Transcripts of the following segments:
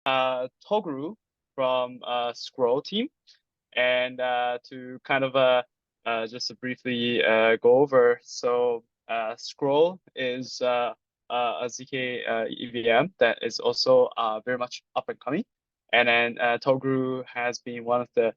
Toghrul from Scroll team, and to kind of just to briefly go over. So Scroll is a ZK EVM that is also very much up and coming, and then Toghrul has been one of the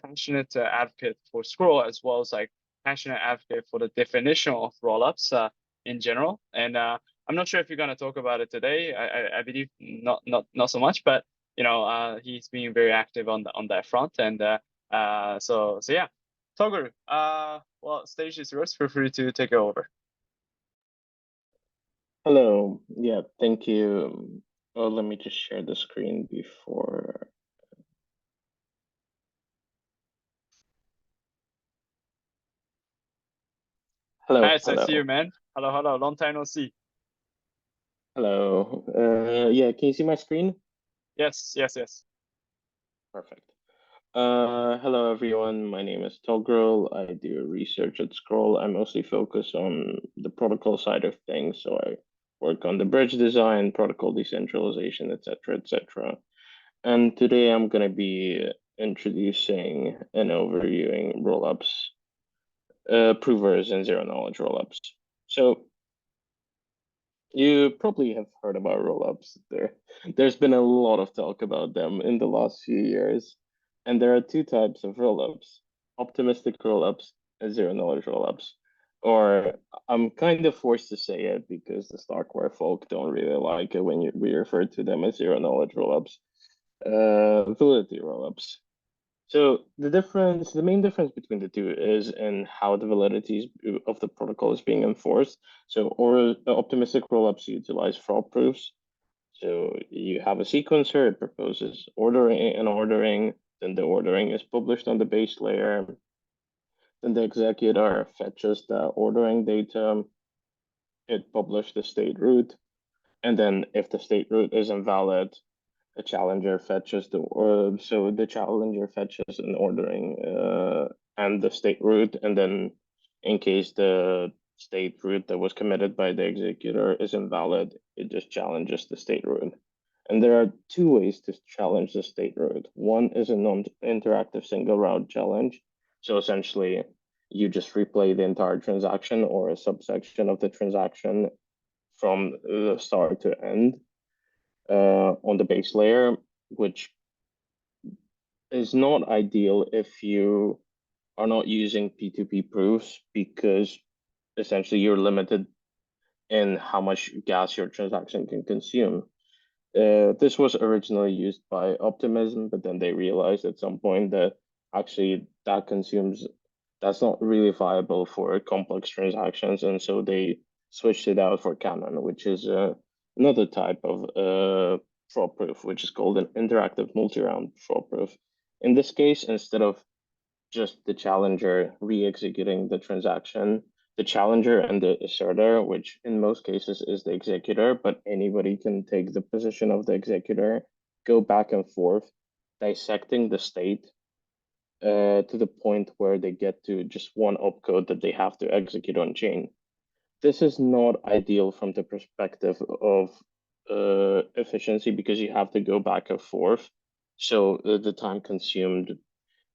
passionate advocate for Scroll, as well as like passionate advocate for the definition of rollups in general. And I'm not sure if you're going to talk about it today. I believe not so much, but he's been very active on that front. And so yeah, Toghrul, well, stage is yours. Feel free to take it over. Hello. Yeah, thank you. Well, let me just share the screen before. Hello. Nice, I see you, Hello. man. Hello. Long time no see. Hello. Yeah, can you see my screen? Yes. Perfect. Hello everyone. My name is Toghrul. I do research at Scroll. I mostly focus on the protocol side of things. So I work on the bridge design, protocol decentralization, etc., etc. And today I'm going to be introducing and overviewing rollups, provers, and zero knowledge rollups. So you probably have heard about rollups. There's been a lot of talk about them in the last few years. And there are two types of rollups: optimistic rollups and zero knowledge rollups. Or I'm kind of forced to say it because the Starkware folk don't really like it when we refer to them as zero knowledge rollups, validity rollups. So the main difference between the two is in how the validity of the protocol is being enforced. So, or optimistic rollups utilize fraud proofs. So you have a sequencer, it proposes ordering, then the ordering is published on the base layer. Then the executor fetches the ordering data, it publishes the state root, and then if the state root is invalid, the challenger fetches the challenger fetches an ordering and the state root, and then in case the state root that was committed by the executor is invalid, it just challenges the state root. And there are two ways to challenge the state root. One is a non-interactive single route challenge. So essentially, you just replay the entire transaction or a subsection of the transaction from the start to end on the base layer, which is not ideal if you are not using P2P proofs because essentially you're limited in how much gas your transaction can consume. This was originally used by Optimism, but then they realized at some point that actually that's not really viable for complex transactions, and so they switched it out for Canon, which is another type of fraud proof, which is called an interactive multi-round fraud proof. In this case, instead of just the challenger re-executing the transaction, the challenger and the asserter, which in most cases is the executor, but anybody can take the position of the executor, go back and forth, dissecting the state to the point where they get to just one opcode that they have to execute on chain. This is not ideal from the perspective of efficiency because you have to go back and forth. So the time consumed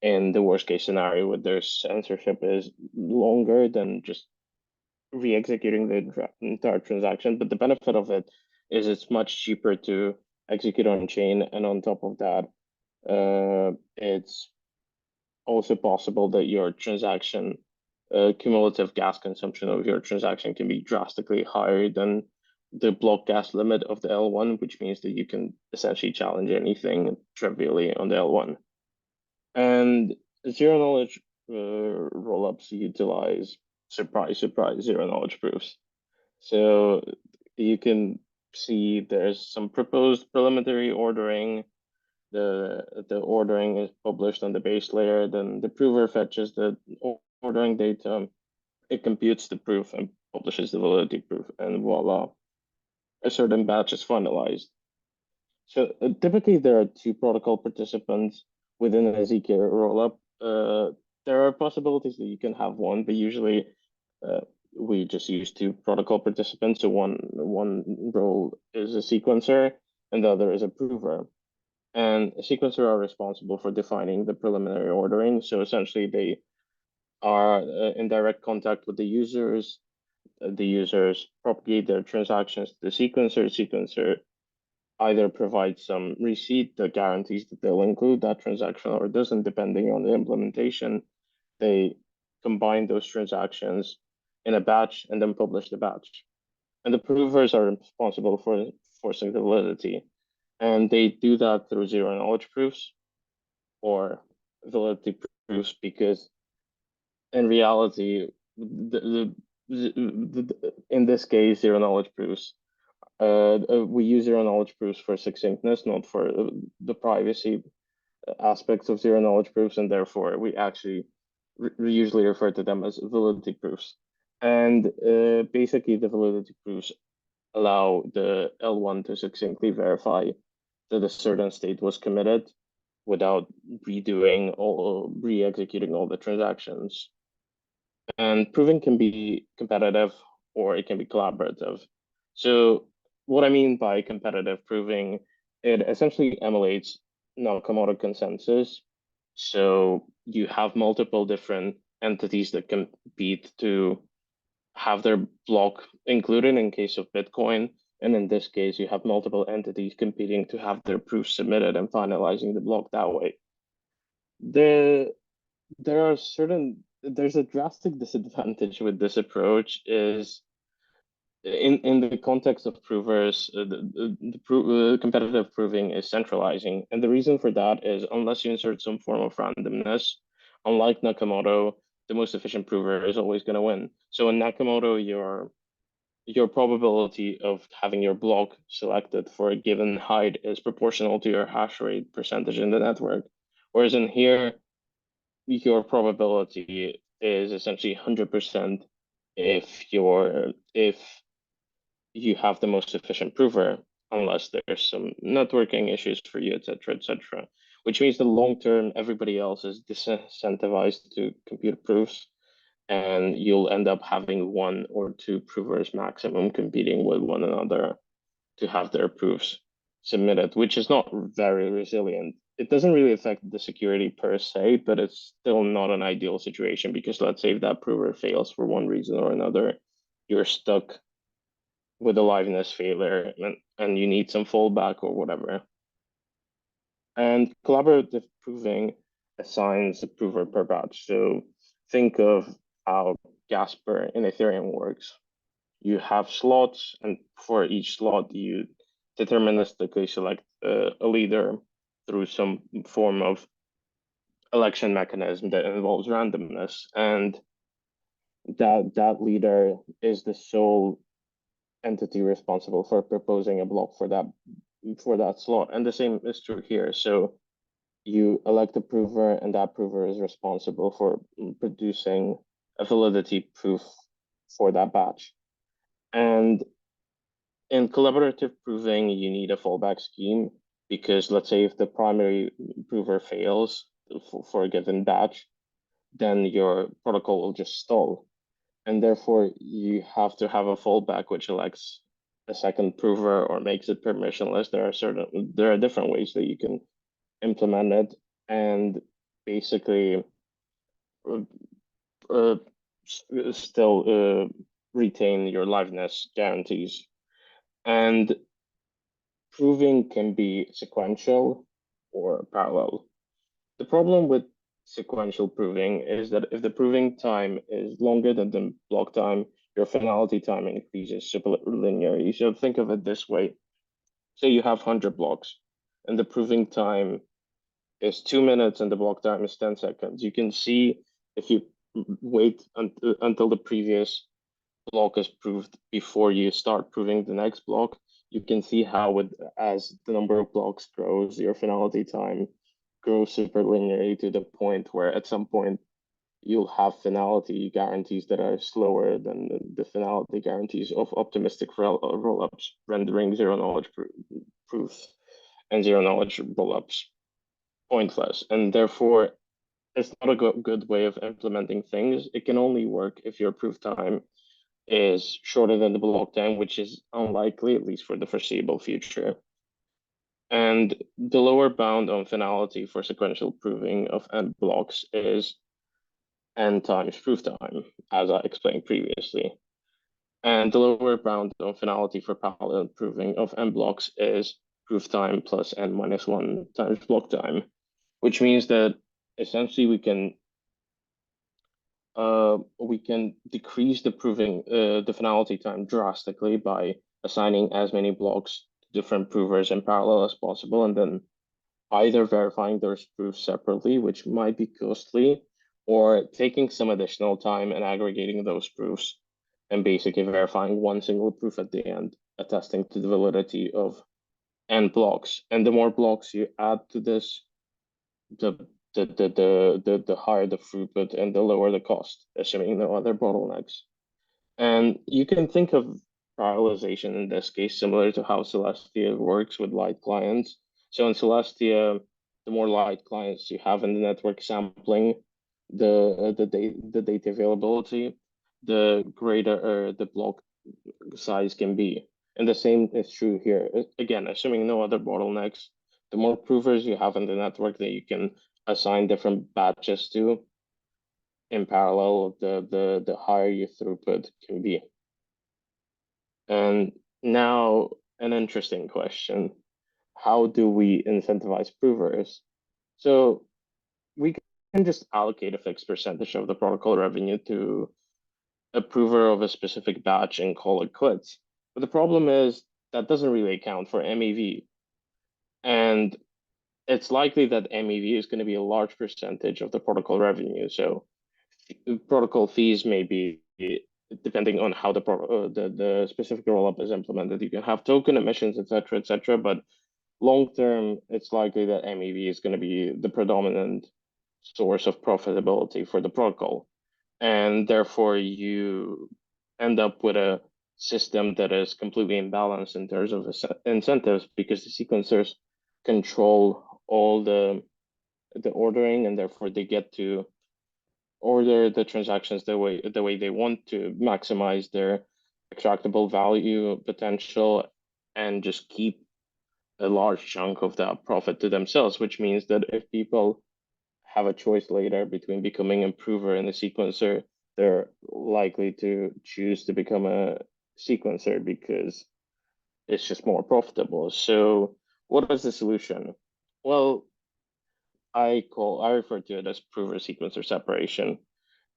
in the worst case scenario with their censorship is longer than just re-executing the entire transaction. But the benefit of it is it's much cheaper to execute on chain, and on top of that, it's also possible that your transaction cumulative gas consumption of your transaction can be drastically higher than the block gas limit of the L1, which means that you can essentially challenge anything trivially on the L1. And zero knowledge rollups utilize, surprise, surprise, zero knowledge proofs. So you can see there's some proposed preliminary ordering. The ordering is published on the base layer. Then the prover fetches the ordering data. It computes the proof and publishes the validity proof, and voila, a certain batch is finalized. So typically there are two protocol participants within a ZK rollup. There are possibilities that you can have one, but usually we just use two protocol participants. So one role is a sequencer, and the other is a prover. And a sequencer are responsible for defining the preliminary ordering. So essentially, they are in direct contact with the users. The users propagate their transactions to the sequencer. Sequencer either provides some receipt that guarantees that they'll include that transaction or doesn't, depending on the implementation. They combine those transactions in a batch and then publish the batch. And the provers are responsible for forcing the validity. And they do that through zero knowledge proofs or validity proofs because in reality, in this case, zero knowledge proofs, we use zero knowledge proofs for succinctness, not for the privacy aspects of zero knowledge proofs, and therefore we actually usually refer to them as validity proofs. And basically, the validity proofs allow the L1 to succinctly verify that a certain state was committed without re-executing all the transactions. And proving can be competitive or it can be collaborative. So what I mean by competitive proving, it essentially emulates Nakamoto consensus. So you have multiple different entities that compete to have their block included in case of Bitcoin. And in this case, you have multiple entities competing to have their proofs submitted and finalizing the block that way. The there's a drastic disadvantage with this approach is in the context of provers, competitive proving is centralizing. And the reason for that is unless you insert some form of randomness, unlike Nakamoto, the most efficient prover is always going to win. So in Nakamoto, your probability of having your block selected for a given height is proportional to your hash rate percentage in the network. Whereas in here, your probability is essentially 100% if you have the most efficient prover, unless there's some networking issues for you, etc., etc. Which means the long term, everybody else is disincentivized to compute proofs, and you'll end up having one or two provers maximum competing with one another to have their proofs submitted, which is not very resilient. It doesn't really affect the security per se, but it's still not an ideal situation because let's say if that prover fails for one reason or another, you're stuck with a liveness failure and you need some fallback or whatever. And collaborative proving assigns a prover per batch. So think of how Gasper in Ethereum works. You have slots, and for each slot, you deterministically select a leader through some form of election mechanism that involves randomness. And that leader is the sole entity responsible for proposing a block for that slot. And the same is true here. So you elect a prover, and that prover is responsible for producing a validity proof for that batch. And in collaborative proving, you need a fallback scheme because let's say if the primary prover fails for a given batch, then your protocol will just stall. And therefore, you have to have a fallback which elects a second prover or makes it permissionless. There are different ways that you can implement it, and basically uh, still retain your liveness guarantees. And proving can be sequential or parallel. The problem with sequential proving is that if the proving time is longer than the block time, your finality time increases superlinearly. So think of it this way. Say you have 100 blocks and the proving time is 2 minutes and the block time is 10 seconds. You can see if you wait until the previous block is proved before you start proving the next block, you can see how as the number of blocks grows, your finality time grows superlinearly to the point where at some point you'll have finality guarantees that are slower than the finality guarantees of optimistic rollups, rendering zero knowledge proofs and zero knowledge rollups pointless. And therefore, it's not a good way of implementing things. It can only work if your proof time is shorter than the block time, which is unlikely, at least for the foreseeable future. And the lower bound on finality for sequential proving of n blocks is n times proof time, as I explained previously. And the lower bound on finality for parallel proving of n blocks is proof time plus n minus 1 times block time, which means that essentially we can decrease the finality time drastically by assigning as many blocks to different provers in parallel as possible, and then either verifying those proofs separately, which might be costly, or taking some additional time and aggregating those proofs and basically verifying one single proof at the end, attesting to the validity of n blocks. And the more blocks you add to this, the the higher the throughput and the lower the cost, assuming no other bottlenecks. And you can think of parallelization in this case similar to how Celestia works with light clients. So in Celestia, the more light clients you have in the network sampling the data availability, the greater the block size can be. And the same is true here. Again, assuming no other bottlenecks, the more provers you have in the network that you can assign different batches to in parallel, the higher your throughput can be. And now an interesting question. How do we incentivize provers? So we can just allocate a fixed percentage of the protocol revenue to a prover of a specific batch and call it quits. But the problem is that doesn't really account for MEV. And it's likely that MEV is going to be a large percentage of the protocol revenue. So protocol fees may be, depending on how the specific rollup is implemented. You can have token emissions, et cetera. But long term, it's likely that MEV is going to be the predominant source of profitability for the protocol. And therefore, you end up with a system that is completely imbalanced in terms of incentives because the sequencers control all the ordering, and therefore they get to order the transactions the way they want to maximize their extractable value potential and just keep a large chunk of that profit to themselves, which means that if people have a choice later between becoming a prover and a sequencer, they're likely to choose to become a sequencer because it's just more profitable. So what is the solution? Well, I refer to it as prover sequencer separation.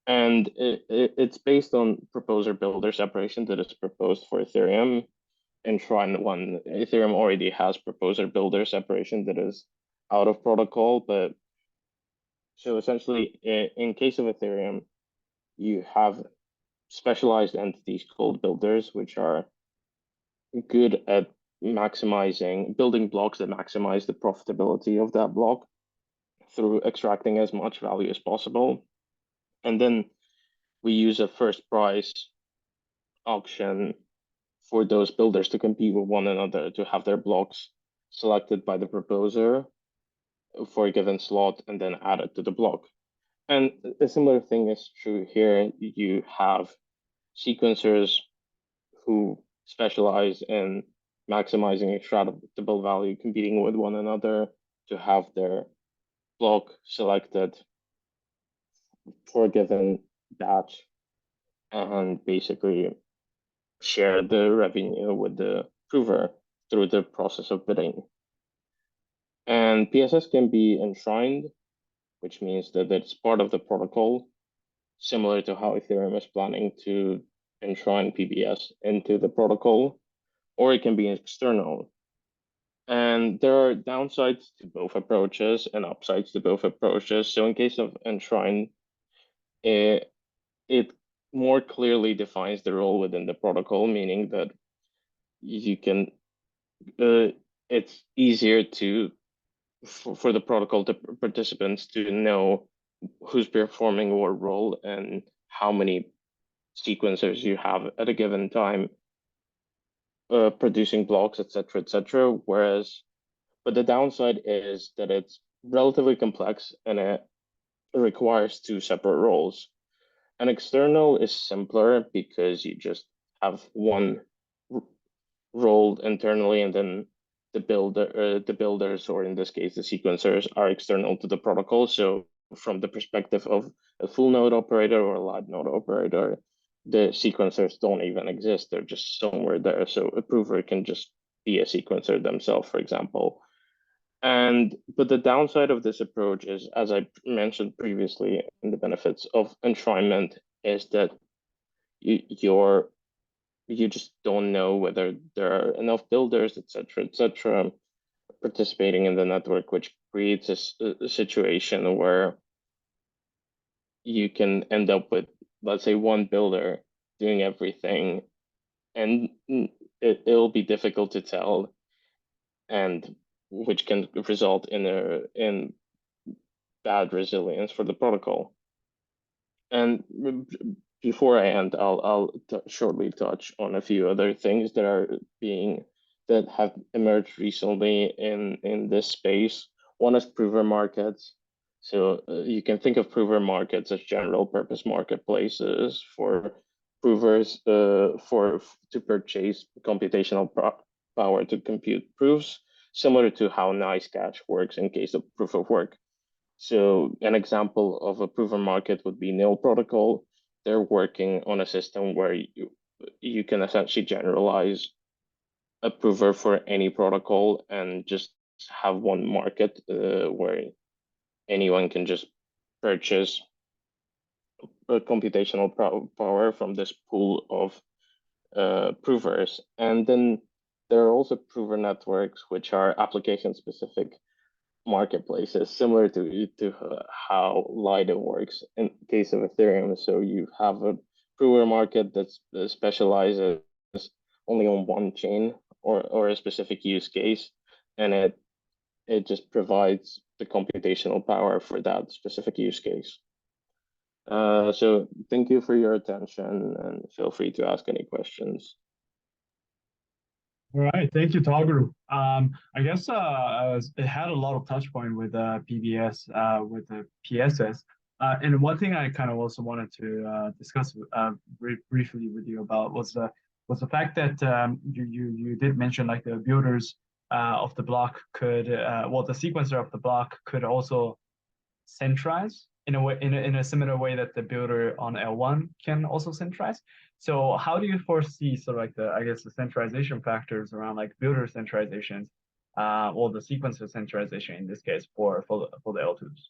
And it's based on proposer builder separation that is proposed for Ethereum. In Shrine 1, Ethereum already has proposer builder separation that is out of protocol. But so essentially, in case of Ethereum, you have specialized entities called builders, which are good at maximizing building blocks that maximize the profitability of that block through extracting as much value as possible. And then we use a first price auction for those builders to compete with one another to have their blocks selected by the proposer for a given slot and then added to the block. And a similar thing is true here. You have sequencers who specialize in maximizing extractable value, competing with one another to have their block selected for a given batch and basically share the revenue with the prover through the process of bidding. And PSS can be enshrined, which means that it's part of the protocol, similar to how Ethereum is planning to enshrine PBS into the protocol, or it can be external. And there are downsides to both approaches and upsides to both approaches. So in case of enshrine, it more clearly defines the role within the protocol, meaning that you can it's easier to for the protocol to participants to know who's performing what role and how many sequencers you have at a given time producing blocks, etc. Whereas, but the downside is that it's relatively complex and it requires two separate roles. An external is simpler because you just have one role internally and then the builders, or in this case, the sequencers, are external to the protocol. So from the perspective of a full node operator or a light node operator, the sequencers don't even exist. They're just somewhere there. So a prover can just be a sequencer themselves, for example. But the downside of this approach is, as I mentioned previously, in the benefits of enshrinement, is that you're you just don't know whether there are enough builders, etc., participating in the network, which creates a situation where you can end up with, let's say, one builder doing everything, and it'll be difficult to tell, and which can result in bad resilience for the protocol. And before I end, I'll shortly touch on a few other things that have emerged recently in this space. One is prover markets. So you can think of prover markets as general purpose marketplaces for provers to purchase computational power to compute proofs, similar to how NiceCash works in case of proof of work. So an example of a prover market would be Nil Protocol. They're working on a system where you can essentially generalize a prover for any protocol and just have one market where anyone can just purchase computational power from this pool of provers. And then there are also prover networks, which are application specific marketplaces, similar to how Lido works in case of Ethereum. So you have a prover market that specializes only on one chain or a specific use case, and it just provides the computational power for that specific use case. So thank you for your attention, and feel free to ask any questions. All right, thank you, Toghrul. I guess it had a lot of touch point with PBS, with the PSS. And one thing I kind of also wanted to discuss briefly with you about was the fact that you did mention like the builders of the block could well, the sequencer of the block could also centralize in a way, in a similar way that the builder on L1 can also centralize. So how do you foresee sort of like I guess the centralization factors around like builder centralizations, or the sequencer centralization in this case for the L2s?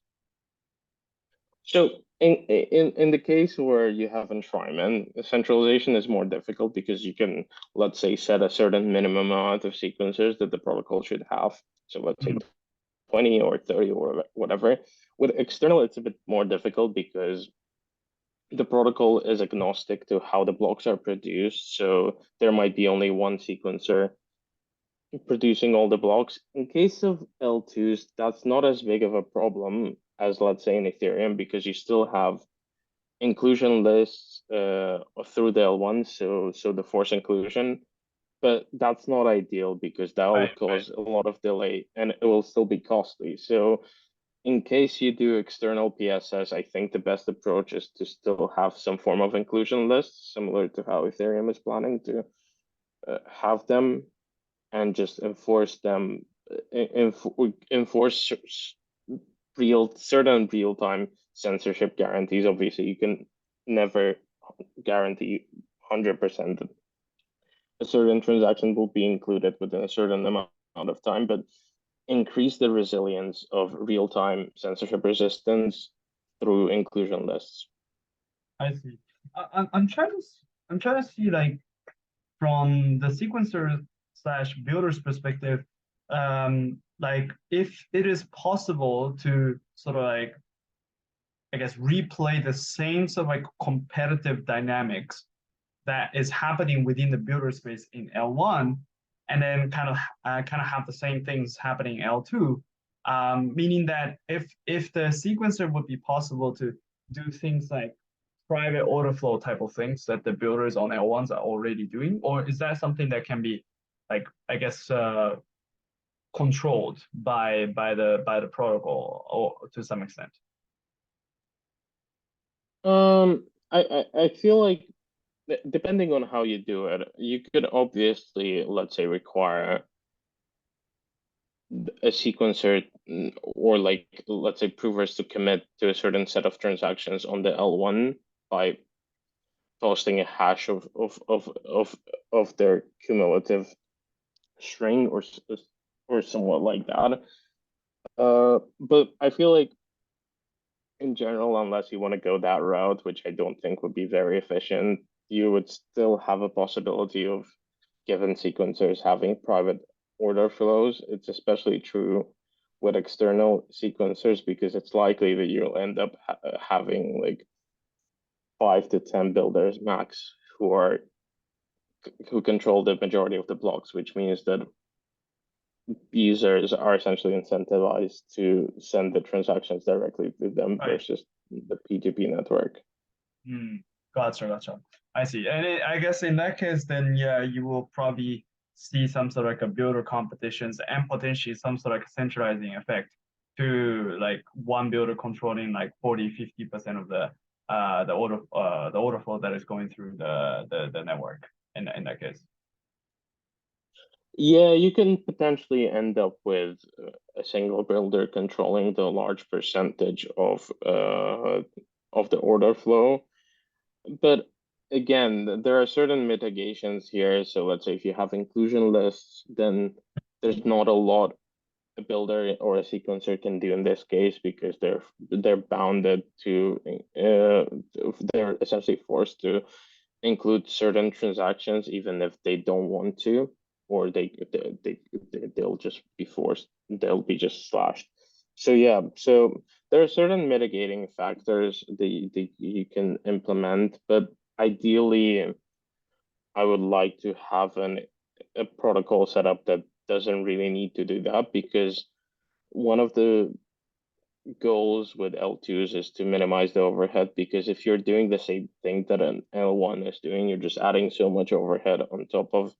So in the case where you have enshrinement, centralization is more difficult because you can, let's say, set a certain minimum amount of sequencers that the protocol should have. So let's say 20 or 30 or whatever. With external, it's a bit more difficult because the protocol is agnostic to how the blocks are produced. So there might be only one sequencer producing all the blocks. In case of L2s, that's not as big of a problem as, let's say, in Ethereum, because you still have inclusion lists through the L1, so the force inclusion. But that's not ideal because that will cause a lot of delay and it will still be costly. So in case you do external PSS, I think the best approach is to still have some form of inclusion lists, similar to how Ethereum is planning to have them, and just enforce them, enforce certain real-time censorship guarantees. Obviously, you can never guarantee 100% that a certain transaction will be included within a certain amount of time, but increase the resilience of real-time censorship resistance through inclusion lists. I see. I'm trying to see like from the sequencer slash builder's perspective, like if it is possible to sort of like, I guess, replay the same sort of like competitive dynamics that is happening within the builder space in L1, and then kind of have the same things happening in L2, meaning that if the sequencer would be possible to do things like private order flow type of things that the builders on L1s are already doing, or is that something that can be like, I guess, controlled by the protocol or to some extent? I feel like depending on how you do it, you could obviously, let's say, require a sequencer or like let's say provers to commit to a certain set of transactions on the L1 by posting a hash of their cumulative string or somewhat like that. But I feel like in general, unless you want to go that route, which I don't think would be very efficient, you would still have a possibility of given sequencers having private order flows. It's especially true with external sequencers because it's likely that you'll end up having like 5 to 10 builders max who control the majority of the blocks, which means that users are essentially incentivized to send the transactions directly to them Right. versus the P2P network. Gotcha. I see. And I guess in that case, then yeah, you will probably see some sort of like a builder competitions and potentially some sort of like centralizing effect to like one builder controlling like 40-50% of the order flow that is going through the network in that case. Yeah, you can potentially end up with a single builder controlling the large percentage of the order flow. But again, there are certain mitigations here. So let's say if you have inclusion lists, then there's not a lot a builder or a sequencer can do in this case because they're bounded to they're essentially forced to include certain transactions even if they don't want to, or they'll just be forced, they'll be just slashed. So yeah, so there are certain mitigating factors that you can implement, but ideally I would like to have a protocol set up that doesn't really need to do that, because one of the goals with L2s is to minimize the overhead, because if you're doing the same thing that an L1 is doing, you're just adding so much overhead on top of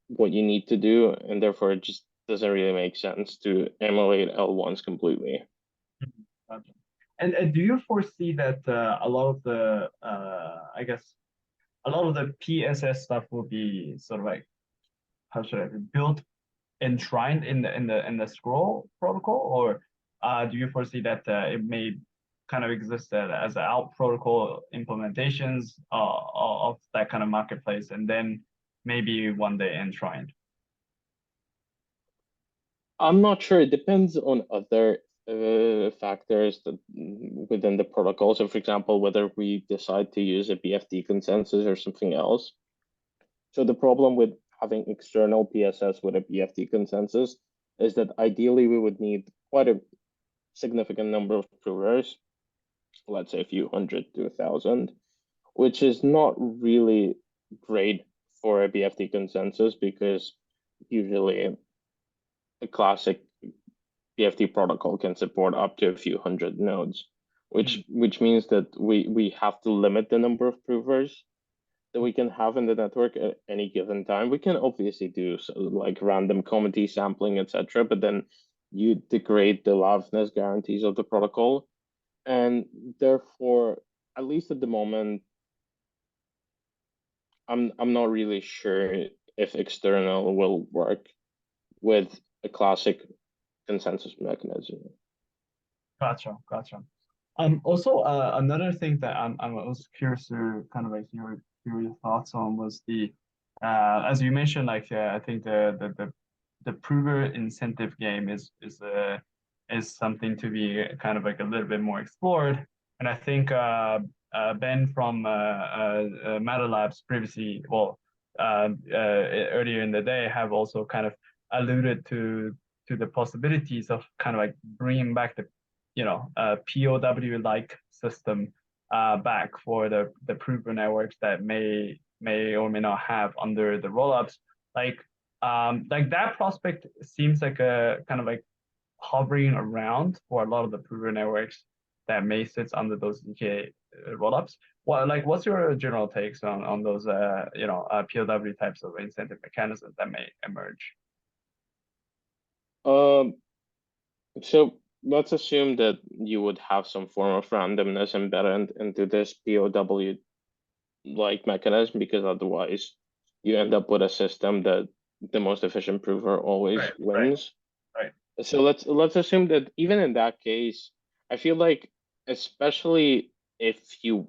what you need to do, and therefore it just doesn't really make sense to emulate L1s completely. Gotcha. And do you foresee that a lot of the I guess a lot of the PSS stuff will be sort of like, how should I say, built enshrined in the scroll protocol, or do you foresee that it may kind of exist as an out protocol implementations of that kind of marketplace, and then maybe one day enshrined? I'm not sure. It depends on other factors that within the protocol. So, for example, whether we decide to use a BFD consensus or something else. So the problem with having external PSS with a BFD consensus is that ideally we would need quite a significant number of provers, let's say a few hundred to 1,000, which is not really great for a BFD consensus because usually a classic BFD protocol can support up to a few hundred nodes, which means that we have to limit the number of provers that we can have in the network at any given time. We can obviously do like random committee sampling, etc., but then you degrade the liveness guarantees of the protocol, and therefore, at least at the moment, I'm not really sure if external will work with a classic consensus mechanism. Gotcha. Also, another thing that I was curious to kind of like hear your thoughts on was the, as you mentioned, like I think the prover incentive game is something to be kind of like a little bit more explored, and I think Ben from Matter Labs previously, well, earlier in the day, have also kind of alluded to the possibilities of kind of like bringing back the POW-like system back for the prover networks that may or may not have under the rollups. Like that prospect seems like a kind of like hovering around for a lot of the prover networks that may sit under those ZK rollups. What's your general takes on those POW types of incentive mechanisms that may emerge? So let's assume that you would have some form of randomness embedded into this POW like mechanism, because otherwise you end up with a system that the most efficient prover always wins. Right. So let's assume that even in that case, I feel like, especially if you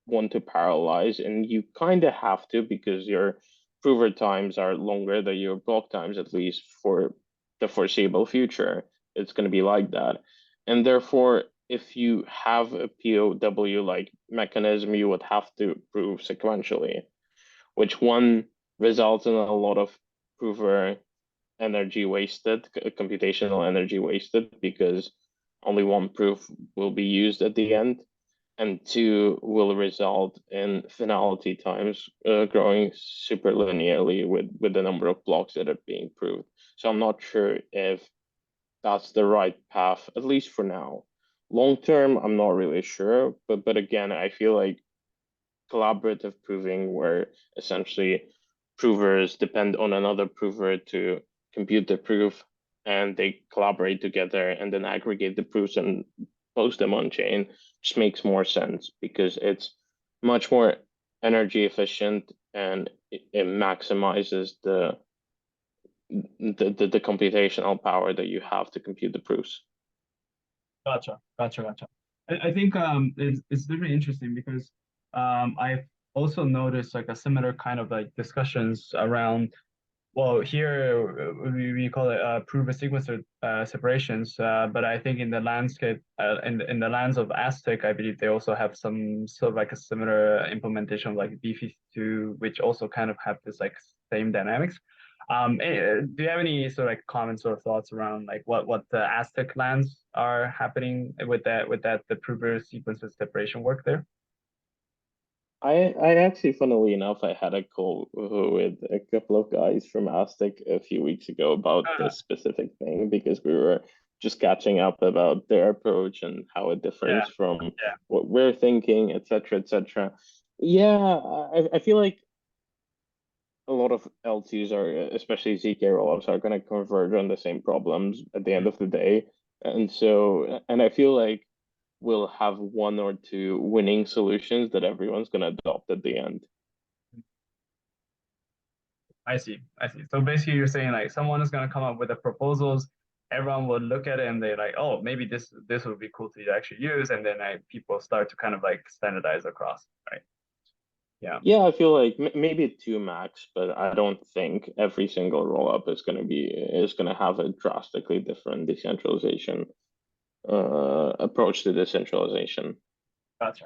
want to parallelize, and you kind of have to because your prover times are longer than your block times, at least for the foreseeable future. It's going to be like that. And therefore, if you have a POW like mechanism, you would have to prove sequentially, which one results in a lot of prover energy wasted, computational energy wasted, because only one proof will be used at the end, and two will result in finality times growing super linearly with the number of blocks that are being proved. So I'm not sure if that's the right path, at least for now. Long term, I'm not really sure, but again, I feel like collaborative proving, where essentially provers depend on another prover to compute the proof, and they collaborate together and then aggregate the proofs and post them on chain, just makes more sense because it's much more energy efficient, and it maximizes the computational power that you have to compute the proofs. Gotcha. I think it's really interesting because I've also noticed like a similar kind of like discussions around, well, here we call it proof of sequencer separations, but I think in the landscape, in the lands of Aztec, I believe they also have some sort of like a similar implementation of like B52, which also kind of have this like same dynamics. Do you have any sort of like comments or thoughts around like what the Aztec lands are happening with that the proof of sequencer separation work there? I actually, funnily enough, I had a call with a couple of guys from Aztec a few weeks ago about Ah, this specific thing, because we were just catching up about their approach and how it yeah, differs from yeah, what we're thinking, etc., etc. Yeah, I feel like a lot of L2s are, especially ZK rollups, are going to converge on the same problems at the end of the day. And so, and I feel like we'll have one or two winning solutions that everyone's going to adopt at the end. I see. So basically, you're saying like someone is gonna come up with the proposals, everyone will look at it and they're like, oh, maybe this would be cool to actually use, and then people start to kind of like standardize across, right? Yeah, Yeah, I feel like maybe two max, but I don't think every single rollup is gonna have a drastically different decentralization approach to decentralization. gotcha.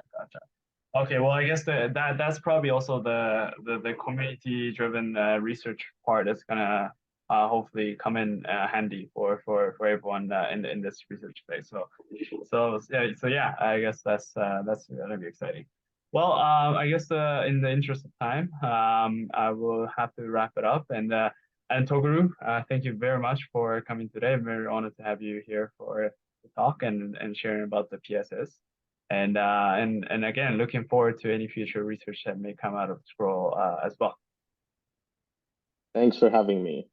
Okay, well, I guess that's probably also the community driven research part that's gonna hopefully come in handy for everyone in this research phase. So yeah, I guess that's gonna be exciting. Well, I guess in the interest of time, I will have to wrap it up. And Toghrul, thank you very much for coming today. I'm very honored to have you here for the talk and sharing about the PSS. And again, looking forward to any future research that may come out of Scroll as well. Thanks for having me.